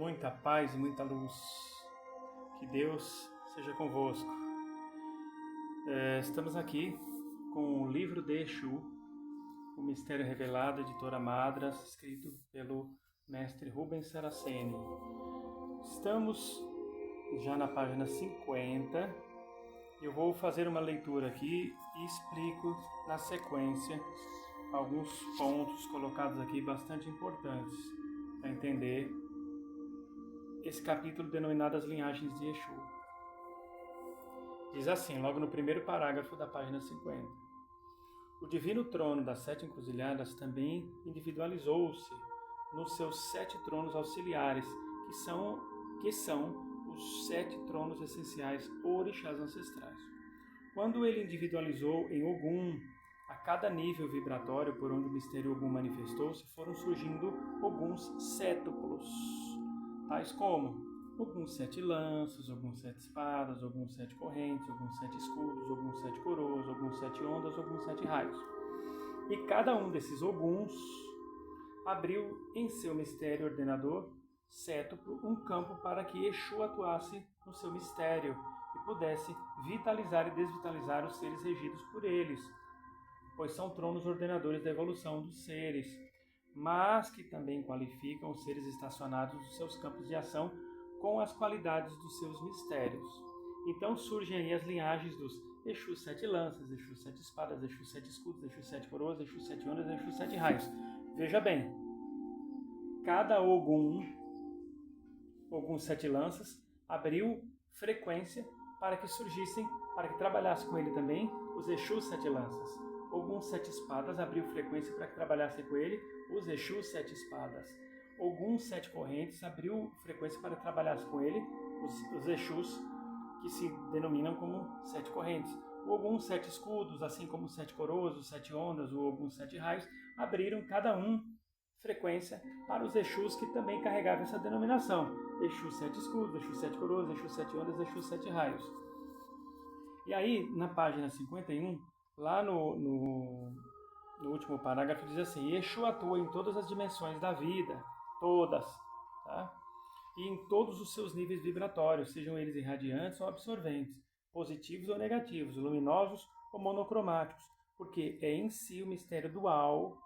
muita paz e muita luz. Que Deus seja convosco. Estamos aqui com o livro de Exu, o Mistério Revelado, editora Madras, escrito pelo mestre Rubens Saraceni. Estamos já na página 50. Eu vou fazer uma leitura aqui e explico na sequência alguns pontos colocados aqui bastante importantes para entender esse capítulo denominado As Linhagens de Exu. Diz assim, logo no primeiro parágrafo da página 50. O divino trono das 7 encruzilhadas também individualizou-se nos seus 7 tronos auxiliares, que são os 7 tronos essenciais orixás ancestrais. Quando ele individualizou em Ogum, a cada nível vibratório por onde o mistério Ogum manifestou-se, foram surgindo Oguns sétuplos, tais como Oguns 7 lanças, Oguns 7 espadas, Oguns 7 correntes, Oguns 7 escudos, Oguns 7 coroas, Oguns 7 ondas, Oguns 7 raios. E cada um desses Oguns abriu em seu mistério ordenador sétuplo um campo para que Exu atuasse no seu mistério e pudesse vitalizar e desvitalizar os seres regidos por eles, pois são tronos ordenadores da evolução dos seres, mas que também qualificam os seres estacionados dos seus campos de ação com as qualidades dos seus mistérios. Então surgem aí as linhagens dos Exu 7 lanças, Exu 7 espadas, Exu 7 escudos, Exu 7 coroas, Exu 7 ondas, Exu 7 raios. Veja bem, cada Ogum 7 lanças, abriu frequência para que surgissem, para que trabalhasse com ele também os Exu 7 lanças. Ogum 7 espadas abriu frequência para que trabalhasse com ele os Exu 7 espadas. Ogum 7 correntes abriu frequência para que trabalhasse com ele os Exus que se denominam como 7 correntes. O Ogum 7 escudos, assim como os 7 coroas, os 7 ondas, o Ogum 7 raios, abriram cada um frequência para os Exus que também carregavam essa denominação. Exu 7 escudos, Exu 7 coroas, Exu 7 ondas, Exu 7 raios. E aí, na página 51, lá no último parágrafo, diz assim: Exu atua em todas as dimensões da vida, todas, tá? E em todos os seus níveis vibratórios, sejam eles irradiantes ou absorventes, positivos ou negativos, luminosos ou monocromáticos, porque é em si o mistério dual,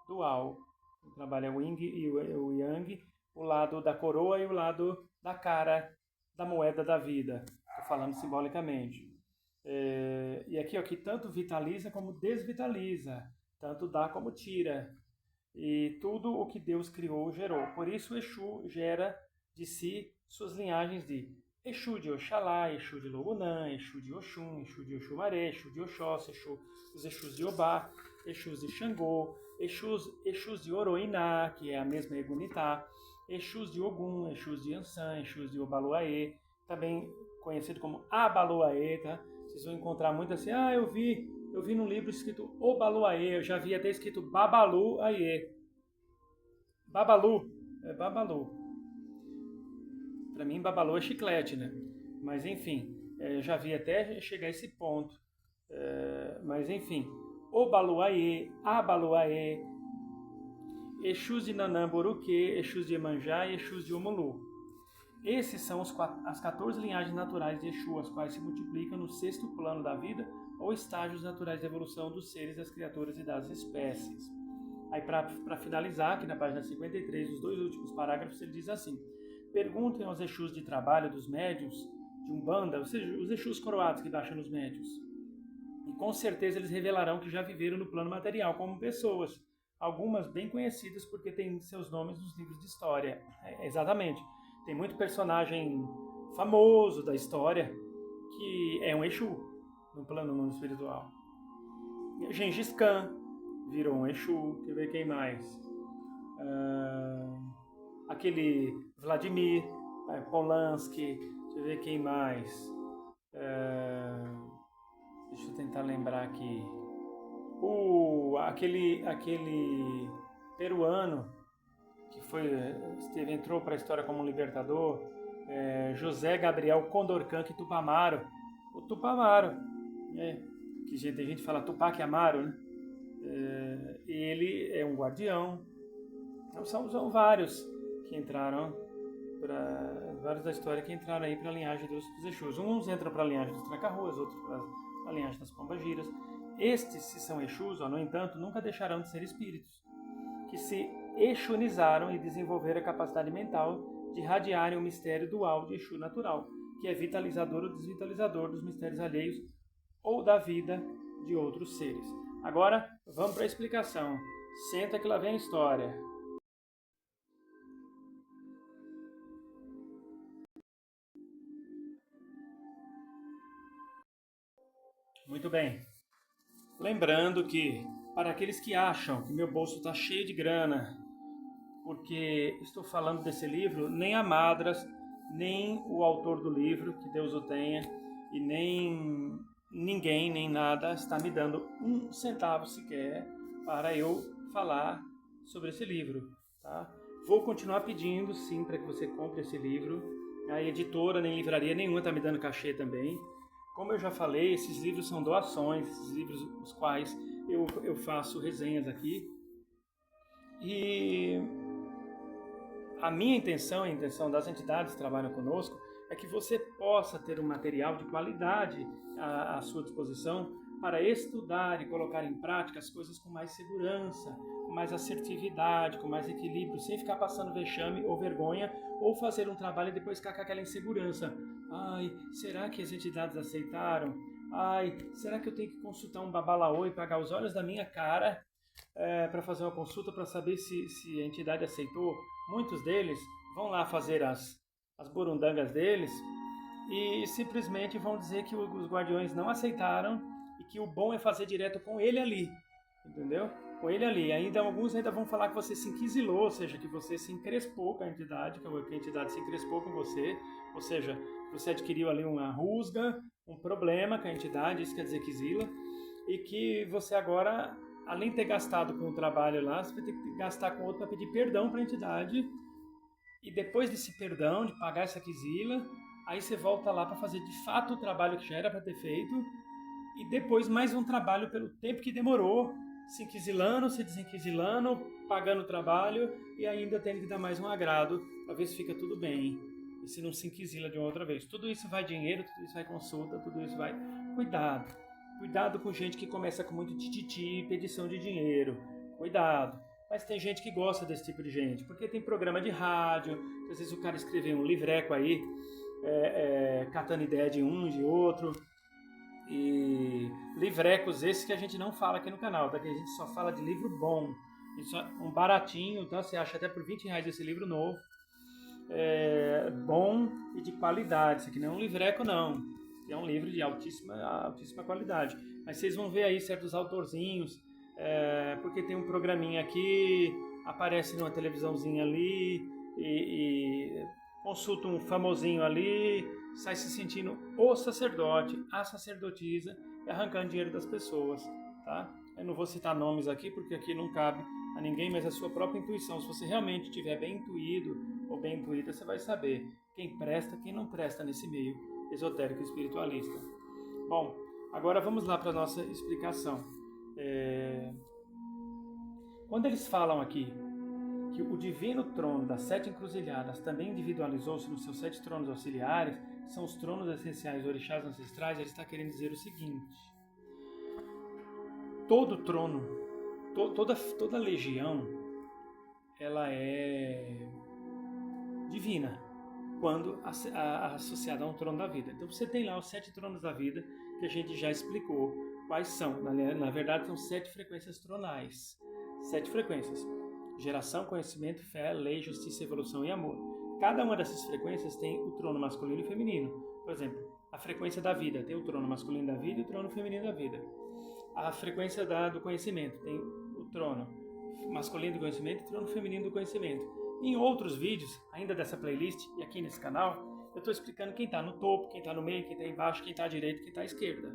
trabalha o Yin e o Yang, o lado da coroa e o lado da cara da moeda da vida. Estou falando simbolicamente. E aqui, ó, que tanto vitaliza como desvitaliza, tanto dá como tira. E tudo o que Deus criou gerou. Por isso o Exu gera de si suas linhagens de Exu de Oxalá, Exu de Logunã, Exu de Oxum, Exu de Oxumaré, Exu de Oxóssi, os Exus de Obá, Exus de Xangô, Exus de Oroiná, que é a mesma Egunitá, Exus de Ogum, Exus de Ansan, Exus de Obaloaê, também conhecido como Abaloaê, tá? Vocês vão encontrar muito assim, eu vi num livro escrito Obaloaê, eu já vi até escrito Babalu Aê. Babalu, é Babalu. Para mim, Babalu é chiclete, né? Mas enfim, já vi até chegar a esse ponto. Mas enfim, Obaluaê, Abaluaê, Exus de Nanamboruquê, Exus de Emanjá e Exus de Omulu. Esses são as 14 linhagens naturais de Exu, as quais se multiplicam no 6º plano da vida ou estágios naturais de evolução dos seres, das criaturas e das espécies. Aí, para finalizar, aqui na página 53, os 2 últimos parágrafos, ele diz assim: perguntem aos Exus de trabalho dos médiuns de Umbanda, ou seja, os Exus coroados que baixam nos médiuns. E com certeza eles revelarão que já viveram no plano material como pessoas, algumas bem conhecidas porque têm seus nomes nos livros de história. Exatamente. Tem muito personagem famoso da história que é um Exu no plano mundo espiritual. Gengis Khan virou um Exu. Quer ver quem mais? Aquele Vladimir Polanski. Deixa eu ver quem mais. Deixa eu tentar lembrar aqui. Aquele peruano que entrou para a história como um libertador, José Gabriel Condorcanqui Tupamaro. O Tupamaro, que tem gente que fala Tupac Amaro, né? Ele é um guardião. Então são vários que entraram vários da história que entraram aí para a linhagem dos Exus. Uns entram para a linhagem dos Tranca-Ruas, outros para a linhagem das Pombagiras. Estes, se são Exus, no entanto, nunca deixarão de ser espíritos, que se exunizaram e desenvolveram a capacidade mental de irradiarem o mistério dual de Exu natural, que é vitalizador ou desvitalizador dos mistérios alheios ou da vida de outros seres. Agora, vamos para a explicação. Senta que lá vem a história. Muito bem. Lembrando que, para aqueles que acham que meu bolso está cheio de grana, porque estou falando desse livro, nem a Madras, nem o autor do livro, que Deus o tenha, e nem ninguém, nem nada, está me dando um centavo sequer para eu falar sobre esse livro. Tá? Vou continuar pedindo, sim, para que você compre esse livro. A editora, nem livraria nenhuma está me dando cachê também. Como eu já falei, esses livros são doações, esses livros os quais eu faço resenhas aqui. E a minha intenção, a intenção das entidades que trabalham conosco, é que você possa ter um material de qualidade à sua disposição para estudar e colocar em prática as coisas com mais segurança, com mais assertividade, com mais equilíbrio, sem ficar passando vexame ou vergonha, ou fazer um trabalho e depois ficar com aquela insegurança. Ai, será que as entidades aceitaram? Ai, será que eu tenho que consultar um babalaô e pagar os olhos da minha cara para fazer uma consulta para saber se a entidade aceitou? Muitos deles vão lá fazer as burundangas deles e simplesmente vão dizer que os guardiões não aceitaram e que o bom é fazer direto com ele ali, entendeu? Com ele ali. Alguns ainda vão falar que você se inquisilou, ou seja, que você se encrespou com a entidade, que a entidade se encrespou com você, ou seja, você adquiriu ali uma rusga, um problema com a entidade, isso quer dizer quisila, e que você agora, além de ter gastado com o trabalho lá, você vai ter que gastar com outro para pedir perdão para a entidade. E depois desse perdão, de pagar essa quisila, aí você volta lá para fazer de fato o trabalho que já era para ter feito. E depois mais um trabalho pelo tempo que demorou, se inquisilando, se desinquisilando, pagando o trabalho e ainda tendo que dar mais um agrado para ver se fica tudo bem. E se não se inquisila de uma outra vez. Tudo isso vai dinheiro, tudo isso vai consulta, tudo isso vai... Cuidado. Cuidado com gente que começa com muito tititi, pedição de dinheiro. Cuidado. Mas tem gente que gosta desse tipo de gente, porque tem programa de rádio, às vezes o cara escreveu um livreco aí, catando ideia de um, de outro, e livrecos esses que a gente não fala aqui no canal, tá? Que a gente só fala de livro bom, um baratinho, tá? Você acha até por R$20 esse livro novo, bom e de qualidade. Isso aqui não é um livreco não, é um livro de altíssima qualidade, mas vocês vão ver aí certos autorzinhos, porque tem um programinha aqui, aparece numa televisãozinha ali e consulta um famosinho ali, sai se sentindo o sacerdote, a sacerdotisa, e arrancando dinheiro das pessoas, tá? Eu não vou citar nomes aqui porque aqui não cabe a ninguém, mas a sua própria intuição, se você realmente estiver bem intuído ou bem intuída, você vai saber quem presta, quem não presta nesse meio esotérico e espiritualista. Bom, agora vamos lá para a nossa explicação. Quando eles falam aqui que o divino trono das 7 encruzilhadas também individualizou-se nos seus 7 tronos auxiliares, que são os tronos essenciais orixás ancestrais, ele está querendo dizer o seguinte: todo trono, toda legião, ela é divina quando associada a um trono da vida. Então você tem lá os 7 tronos da vida que a gente já explicou quais são. Na verdade são 7 frequências tronais. 7 frequências: geração, conhecimento, fé, lei, justiça, evolução e amor. Cada uma dessas frequências tem o trono masculino e feminino. Por exemplo, a frequência da vida tem o trono masculino da vida e o trono feminino da vida. A frequência do conhecimento tem o trono masculino do conhecimento e o trono feminino do conhecimento. Em outros vídeos, ainda dessa playlist e aqui nesse canal, eu estou explicando quem está no topo, quem está no meio, quem está embaixo, quem está à direita e quem está à esquerda.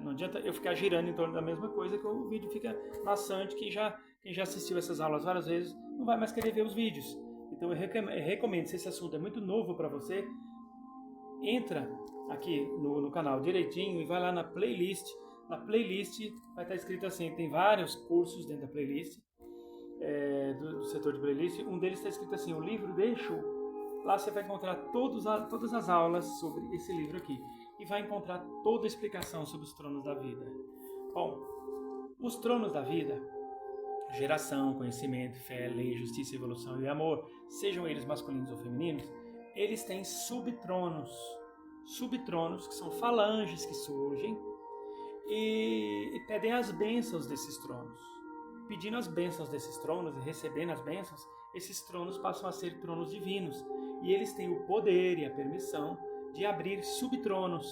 Não adianta eu ficar girando em torno da mesma coisa, que o vídeo fica maçante. Quem já assistiu essas aulas várias vezes não vai mais querer ver os vídeos. Então eu recomendo, se esse assunto é muito novo para você, entra aqui no canal direitinho e vai lá na playlist. Na playlist vai estar escrito assim, tem vários cursos dentro da playlist, do setor de playlist. Um deles está escrito assim, o livro de Exu. Lá você vai encontrar todas as aulas sobre esse livro aqui. E vai encontrar toda a explicação sobre os tronos da vida. Bom, os tronos da vida, geração, conhecimento, fé, lei, justiça, evolução e amor, sejam eles masculinos ou femininos, eles têm subtronos. Subtronos que são falanges que surgem e pedem as bênçãos desses tronos. Pedindo as bênçãos desses tronos e recebendo as bênçãos, esses tronos passam a ser tronos divinos. E eles têm o poder e a permissão de abrir subtronos.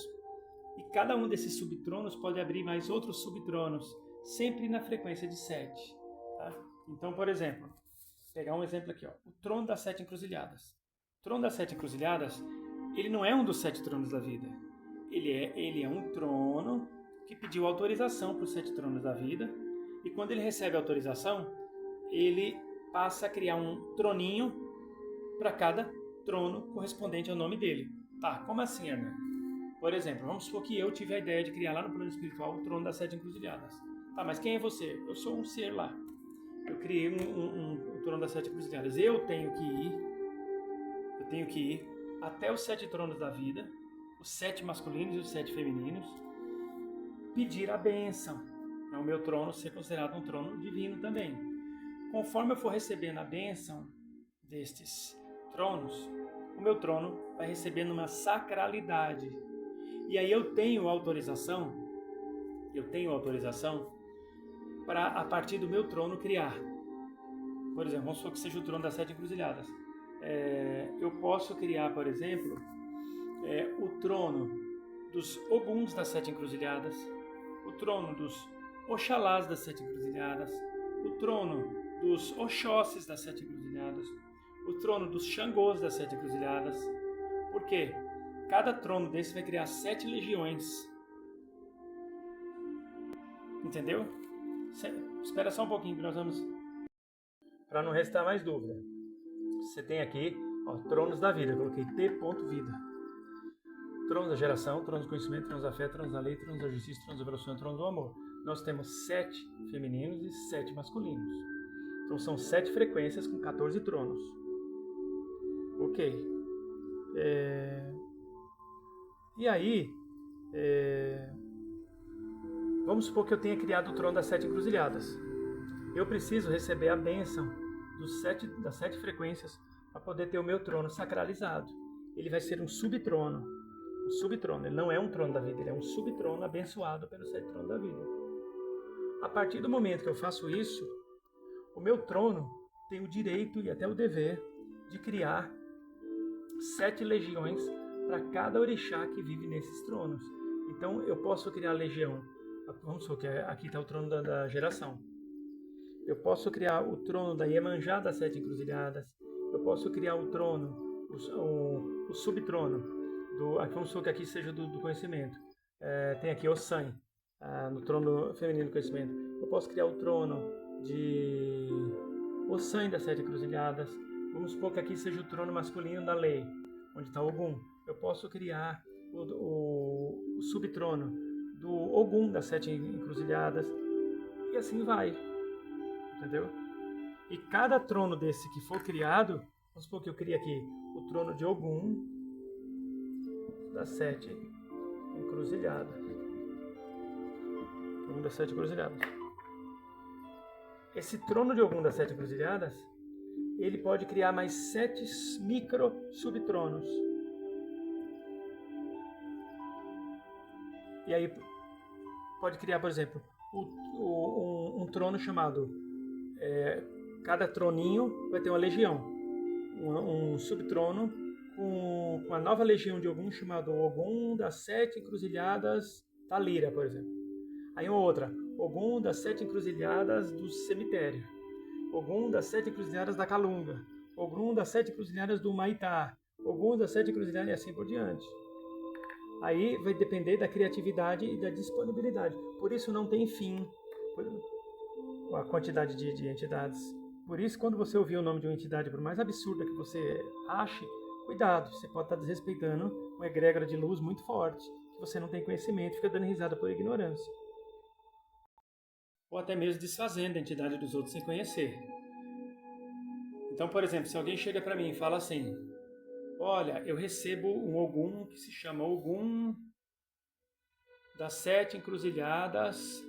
E cada um desses subtronos pode abrir mais outros subtronos, sempre na frequência de 7. Tá? Então, por exemplo, vou pegar um exemplo aqui, ó, o trono das 7 encruzilhadas. O trono das 7 encruzilhadas, ele não é um dos 7 tronos da vida. Ele é um trono que pediu autorização para os 7 tronos da vida. E quando ele recebe autorização, ele passa a criar um troninho para cada trono correspondente ao nome dele. Tá, como assim, Hernan? Por exemplo, vamos supor que eu tive a ideia de criar lá no plano espiritual o trono das 7 encruzilhadas. Tá, mas quem é você? Eu sou um ser lá. Eu criei um trono das 7 encruzilhadas. Eu tenho que ir até os 7 tronos da vida, os 7 masculinos e os 7 femininos, pedir a bênção. É o meu trono ser considerado um trono divino também. Conforme eu for recebendo a bênção destes tronos, o meu trono vai recebendo uma sacralidade. E aí eu tenho autorização para, a partir do meu trono, criar. Por exemplo, vamos supor que seja o trono das 7 encruzilhadas. Eu posso criar, por exemplo, o trono dos Oguns das 7 encruzilhadas, o trono dos Oxalás das 7 encruzilhadas, o trono dos Oxóssis das 7 encruzilhadas, o trono dos Xangôs das 7 encruzilhadas. Por quê? Cada trono desse vai criar 7 legiões. Entendeu? Espera só um pouquinho que nós vamos... Para não restar mais dúvida. Você tem aqui, ó, tronos da vida. Eu coloquei T.vida. Tronos da geração, tronos do conhecimento, tronos da fé, tronos da lei, tronos da justiça, tronos da evolução, tronos do amor. Nós temos 7 femininos e 7 masculinos. Então são 7 frequências com 14 tronos. Ok. E aí, vamos supor que eu tenha criado o trono das 7 encruzilhadas. Eu preciso receber a bênção das 7 frequências para poder ter o meu trono sacralizado. Ele vai ser um subtrono. Um subtrono. Ele não é um trono da vida, ele é um subtrono abençoado pelos 7 tronos da vida. A partir do momento que eu faço isso, o meu trono tem o direito e até o dever de criar 7 legiões para cada orixá que vive nesses tronos. Então eu posso criar a legião. Vamos supor que aqui está o trono da geração. Eu posso criar o trono da Iemanjá das 7 encruzilhadas. Eu posso criar o trono, o subtrono. Vamos supor que aqui seja do conhecimento. Tem aqui o San, no trono feminino do conhecimento. Eu posso criar o trono de Ossan das 7 encruzilhadas. Vamos supor que aqui seja o trono masculino da lei, onde está Ogum. Eu posso criar o subtrono do Ogum das 7 encruzilhadas. E assim vai. Entendeu? E cada trono desse que for criado, vamos supor que eu crie aqui o trono de Ogum das 7 encruzilhadas. Ogum das 7 encruzilhadas. Esse trono de Ogum das 7 encruzilhadas, ele pode criar mais 7 micro subtronos. E aí pode criar, por exemplo, um trono chamado... cada troninho vai ter uma legião. Um subtrono com a nova legião de Ogum chamado Ogum das 7 encruzilhadas da Lira, por exemplo. Aí uma outra, Ogum das 7 encruzilhadas do cemitério. Ogum das 7 encruzilhadas da Calunga. Ogum das 7 encruzilhadas do Maitá. Ogum das 7 encruzilhadas e assim por diante. Aí vai depender da criatividade e da disponibilidade. Por isso não tem fim a quantidade de entidades. Por isso, quando você ouvir o nome de uma entidade, por mais absurda que você ache, cuidado, você pode estar desrespeitando uma egrégora de luz muito forte, que você não tem conhecimento e fica dando risada por ignorância. Ou até mesmo desfazendo a entidade dos outros sem conhecer. Então, por exemplo, se alguém chega para mim e fala assim, olha, eu recebo um Ogum que se chama Ogum das 7 encruzilhadas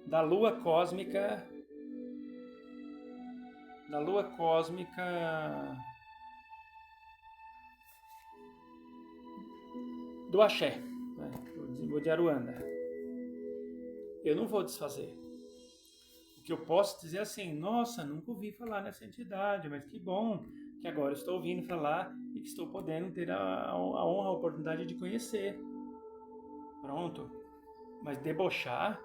da lua cósmica, do Axé, né? De Aruanda. Eu não vou desfazer. O que eu posso dizer é assim, nossa, nunca ouvi falar nessa entidade, mas que bom que agora eu estou ouvindo falar e que estou podendo ter a honra, a oportunidade de conhecer. Pronto. Mas debochar,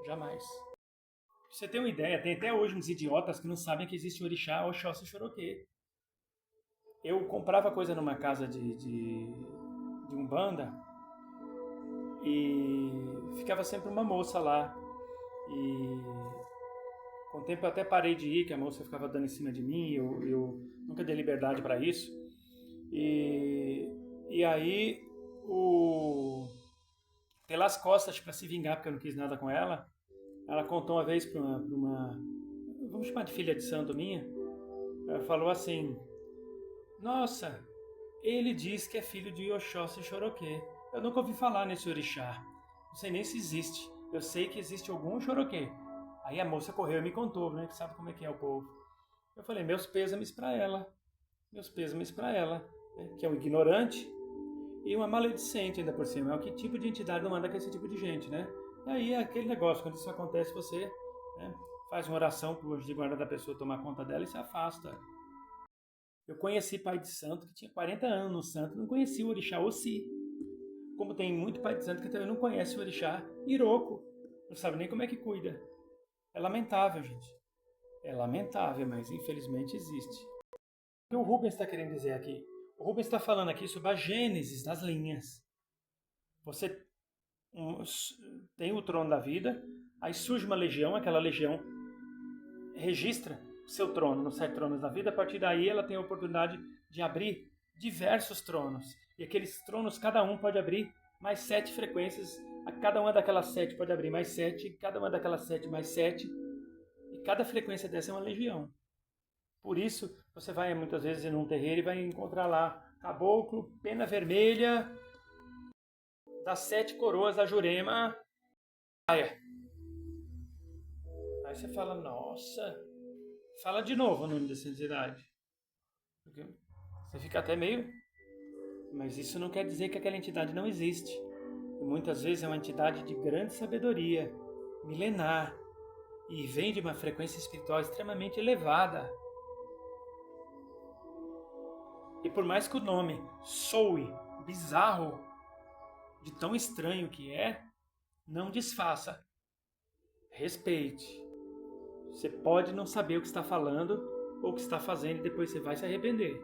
jamais. Pra você ter uma ideia, tem até hoje uns idiotas que não sabem que existe orixá, Oxóssi e Xoroquê. Eu comprava coisa numa casa de Umbanda e ficava sempre uma moça lá. E com o tempo eu até parei de ir, que a moça ficava dando em cima de mim, eu nunca dei liberdade para isso. E aí, pelas costas, para se vingar, porque eu não quis nada com ela, ela contou uma vez para uma, vamos chamar de filha de santo minha, ela falou assim, nossa, ele diz que é filho de Oxóssi e Xoroquê. Eu nunca ouvi falar nesse orixá, não sei nem se existe, eu sei que existe algum Xoroquê. Aí a moça correu e me contou, né, que sabe como é que é o povo. Eu falei, meus pêsames para ela, né, que é um ignorante e uma maledicente ainda por cima. É que tipo de entidade não anda com esse tipo de gente, né? E aí é aquele negócio, quando isso acontece, você, né, faz uma oração para o anjo de guarda da pessoa tomar conta dela e se afasta. Eu conheci pai de santo que tinha 40 anos no santo, não conhecia o orixá Ossi. Como tem muito pai de santo que também não conhece o orixá Iroko, não sabe nem como é que cuida. É lamentável, gente. É lamentável, mas infelizmente existe. O que o Rubens está querendo dizer aqui? O Rubens está falando aqui sobre a gênese das linhas. Você tem o trono da vida, aí surge uma legião, aquela legião registra o seu trono nos 7 tronos da vida, a partir daí ela tem a oportunidade de abrir diversos tronos. E aqueles tronos, cada um pode abrir mais 7 frequências, a cada uma daquelas 7 pode abrir mais 7, cada uma daquelas 7 mais 7, e cada frequência dessa é uma legião. Por isso, você vai muitas vezes em um terreiro e vai encontrar lá caboclo, pena vermelha, das 7 coroas da Jurema. Aí você fala, nossa, fala de novo o nome dessa entidade. Você fica até meio... Mas isso não quer dizer que aquela entidade não existe. E muitas vezes é uma entidade de grande sabedoria, milenar, e vem de uma frequência espiritual extremamente elevada. E por mais que o nome soe bizarro, de tão estranho que é, não desfaça. Respeite. Você pode não saber o que está falando ou o que está fazendo e depois você vai se arrepender.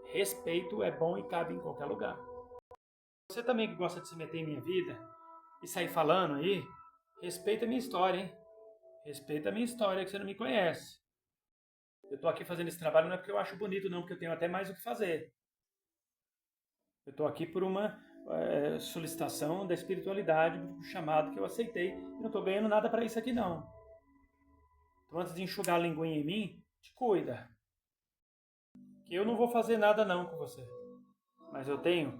Respeito é bom e cabe em qualquer lugar. Você também que gosta de se meter em minha vida e sair falando aí, respeita a minha história, hein? Respeita a minha história, que você não me conhece. Eu estou aqui fazendo esse trabalho não é porque eu acho bonito, não, porque eu tenho até mais o que fazer. Eu estou aqui por uma solicitação da espiritualidade, um chamado que eu aceitei, e não estou ganhando nada para isso aqui, não. Então, antes de enxugar a linguinha em mim, te cuida. Que eu não vou fazer nada, não, com você. Mas eu tenho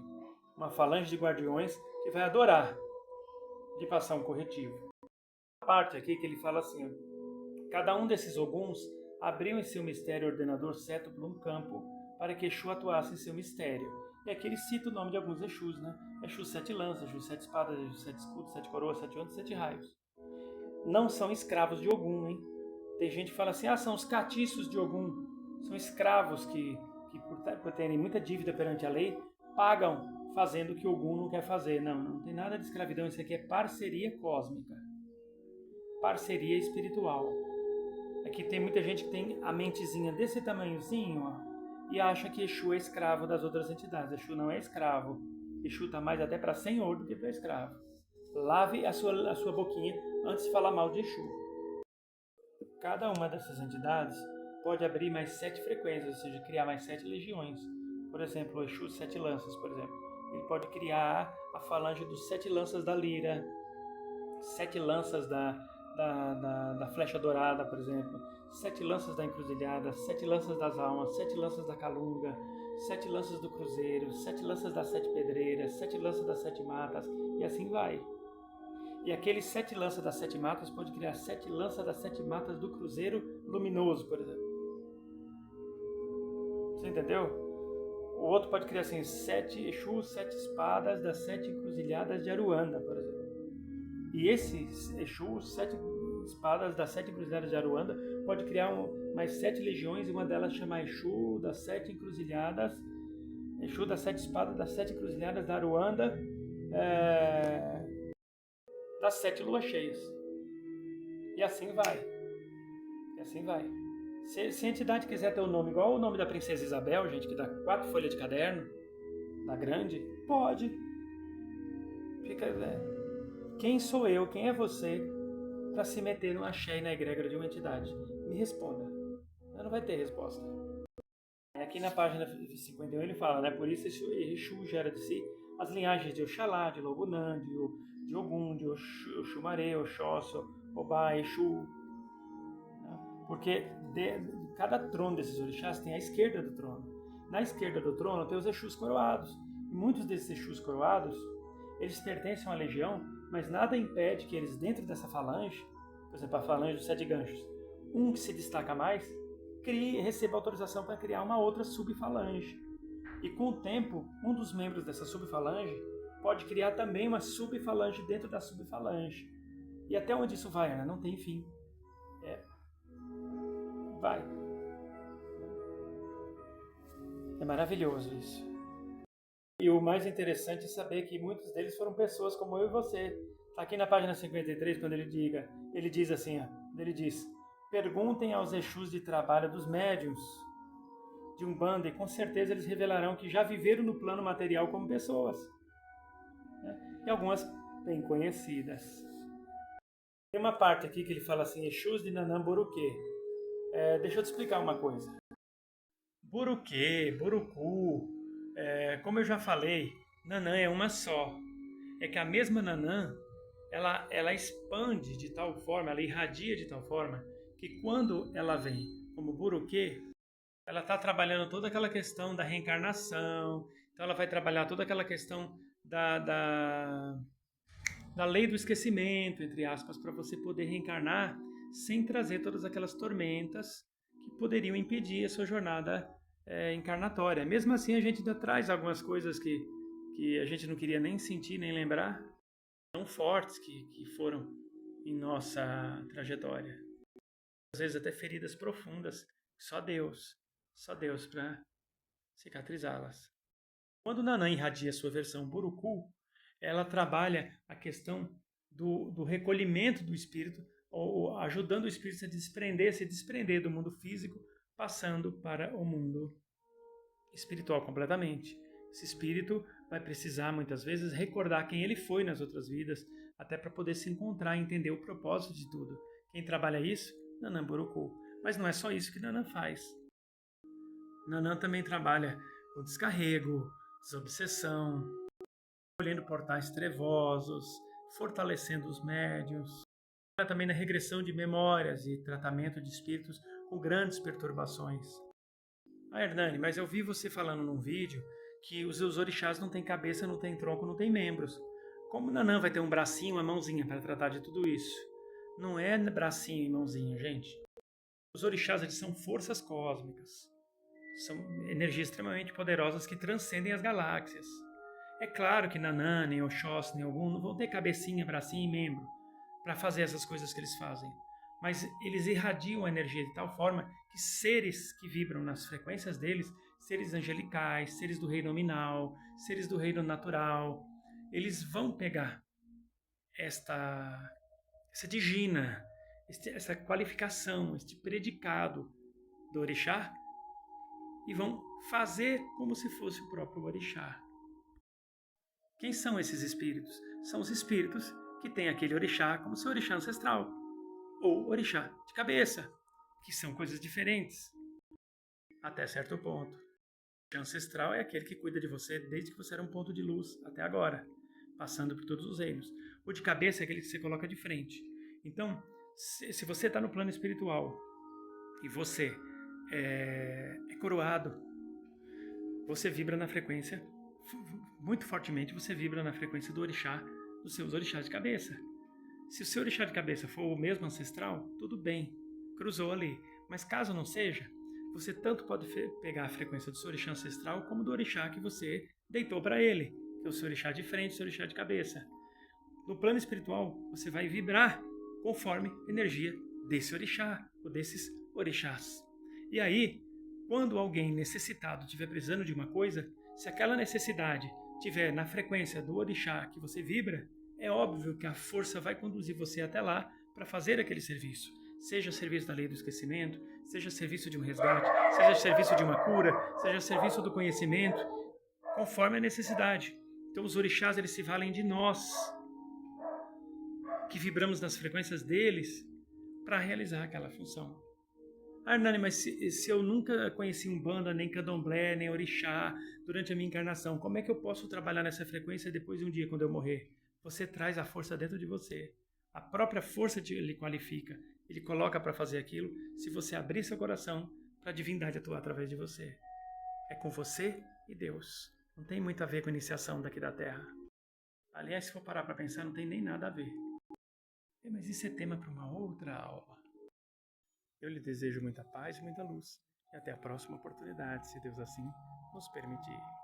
uma falange de guardiões que vai adorar de passar um corretivo. A parte aqui que ele fala assim, ó, cada um desses oguns abriu em seu mistério ordenador cétuplo um campo para que Exu atuasse em seu mistério. E aqui ele cita o nome de alguns Exus, né? Exu 7 lanças, Exu 7 espadas, Exu 7 escudos, 7 coroas, 7 ondas, 7 raios. Não são escravos de Ogum, hein? Tem gente que fala assim, são os catiços de Ogum. São escravos que por terem muita dívida perante a lei, pagam fazendo o que Ogum não quer fazer. Não tem nada de escravidão, isso aqui é parceria cósmica. Parceria espiritual. Aqui tem muita gente que tem a mentezinha desse tamanhozinho, ó, e acha que Exu é escravo das outras entidades. Exu não é escravo. Exu está mais até para senhor do que para escravo. Lave a sua boquinha antes de falar mal de Exu. Cada uma dessas entidades pode abrir mais 7 frequências, ou seja, criar mais 7 legiões. Por exemplo, o Exu 7 lanças, por exemplo. Ele pode criar a falange dos 7 lanças da lira, 7 lanças da flecha dourada, por exemplo, 7 lanças da encruzilhada, 7 lanças das almas, 7 lanças da calunga, 7 lanças do cruzeiro, 7 lanças das 7 pedreiras, 7 lanças das 7 matas, e assim vai. E aqueles 7 lanças das 7 matas pode criar 7 lanças das 7 matas do cruzeiro luminoso, por exemplo. Você entendeu? O outro pode criar assim, 7 Exus, 7 espadas das 7 encruzilhadas de Aruanda, por exemplo. E esses Exus, 7 espadas das 7 encruzilhadas de Aruanda, pode criar mais 7 legiões, e uma delas chama Exu das 7 encruzilhadas, Exu das 7 espadas das 7 encruzilhadas da Aruanda, das 7 luas cheias. E assim vai. E assim vai. Se a entidade quiser ter o nome igual o nome da princesa Isabel, gente, que dá 4 folhas de caderno, da grande, pode. Quem sou eu, quem é você, para se meter no axé e na egrégora de uma entidade? Me responda. Não vai ter resposta. Aqui na página 51 ele fala, né? Por isso Exu gera de si as linhagens de Oxalá, de Logunã, de Ogum, de Oxumaré, Oxóssi, Obá, Exu. Porque cada trono desses orixás tem a esquerda do trono. Na esquerda do trono tem os Exus coroados. E muitos desses Exus coroados, eles pertencem a uma legião, mas nada impede que eles, dentro dessa falange, por exemplo, a falange dos 7 ganchos, um que se destaca mais, receba autorização para criar uma outra subfalange. E com o tempo, um dos membros dessa subfalange pode criar também uma subfalange dentro da subfalange. E até onde isso vai, Ana? Não tem fim. Vai. É maravilhoso isso. E o mais interessante é saber que muitos deles foram pessoas como eu e você. Está aqui na página 53, quando ele diz assim, ele diz: perguntem aos Exus de trabalho dos médiuns de Umbanda e com certeza eles revelarão que já viveram no plano material como pessoas. E algumas bem conhecidas. Tem uma parte aqui que ele fala assim, Exus de Nanã Boruquê. Deixa eu te explicar uma coisa. Boruquê, Borucu, como eu já falei, Nanã é uma só. É que a mesma Nanã, ela expande de tal forma, ela irradia de tal forma, que quando ela vem como Boruquê, ela está trabalhando toda aquela questão da reencarnação, então ela vai trabalhar toda aquela questão da lei do esquecimento, entre aspas, para você poder reencarnar sem trazer todas aquelas tormentas que poderiam impedir a sua jornada encarnatória. Mesmo assim, a gente ainda traz algumas coisas que a gente não queria nem sentir, nem lembrar, tão fortes que foram em nossa trajetória. Às vezes até feridas profundas, só Deus para cicatrizá-las. Quando Nanã irradia sua versão Borucu, ela trabalha a questão do recolhimento do espírito, ou ajudando o espírito a se desprender do mundo físico, passando para o mundo espiritual completamente. Esse espírito vai precisar, muitas vezes, recordar quem ele foi nas outras vidas, até para poder se encontrar e entender o propósito de tudo. Quem trabalha isso? Nanã Borucu. Mas não é só isso que Nanã faz. Nanã também trabalha o descarrego, desobsessão, colhendo portais trevosos, fortalecendo os médiuns, também na regressão de memórias e tratamento de espíritos com grandes perturbações. Hernani, mas eu vi você falando num vídeo que os orixás não têm cabeça, não têm tronco, não têm membros. Como Nanã vai ter um bracinho, uma mãozinha para tratar de tudo isso? Não é bracinho e mãozinha, gente. Os orixás, eles são forças cósmicas. São energias extremamente poderosas que transcendem as galáxias. É claro que Nanã, nem Oxóssi, nem Ogum não vão ter cabecinha, bracinho e membro para fazer essas coisas que eles fazem. Mas eles irradiam a energia de tal forma que seres que vibram nas frequências deles, seres angelicais, seres do reino nominal, seres do reino natural, eles vão pegar essa digina, essa qualificação, este predicado do orixá e vão fazer como se fosse o próprio orixá. Quem são esses espíritos? São os espíritos que têm aquele orixá como seu orixá ancestral, ou orixá de cabeça, que são coisas diferentes, até certo ponto. O orixá ancestral é aquele que cuida de você desde que você era um ponto de luz até agora, passando por todos os reinos. O de cabeça é aquele que você coloca de frente. Então, se você está no plano espiritual e você é coroado, você vibra na frequência, muito fortemente você vibra na frequência do orixá, dos seus orixás de cabeça. Se o seu orixá de cabeça for o mesmo ancestral, tudo bem, cruzou ali. Mas caso não seja, você tanto pode pegar a frequência do seu orixá ancestral como do orixá que você deitou para ele, que é o seu orixá de frente, o seu orixá de cabeça. No plano espiritual, você vai vibrar conforme a energia desse orixá ou desses orixás. E aí, quando alguém necessitado estiver precisando de uma coisa, se aquela necessidade estiver na frequência do orixá que você vibra, é óbvio que a força vai conduzir você até lá para fazer aquele serviço. Seja serviço da lei do esquecimento, seja serviço de um resgate, seja serviço de uma cura, seja serviço do conhecimento, conforme a necessidade. Então os orixás, eles se valem de nós, que vibramos nas frequências deles, para realizar aquela função. Ah, Hernani, mas se eu nunca conheci Umbanda, nem Candomblé, nem Orixá durante a minha encarnação, como é que eu posso trabalhar nessa frequência depois de um dia, quando eu morrer? Você traz a força dentro de você. A própria força lhe qualifica. Ele coloca para fazer aquilo se você abrir seu coração para a divindade atuar através de você. É com você e Deus. Não tem muito a ver com a iniciação daqui da Terra. Aliás, se for parar para pensar, não tem nem nada a ver. Mas isso é tema para uma outra aula. Eu lhe desejo muita paz e muita luz. E até a próxima oportunidade, se Deus assim nos permitir.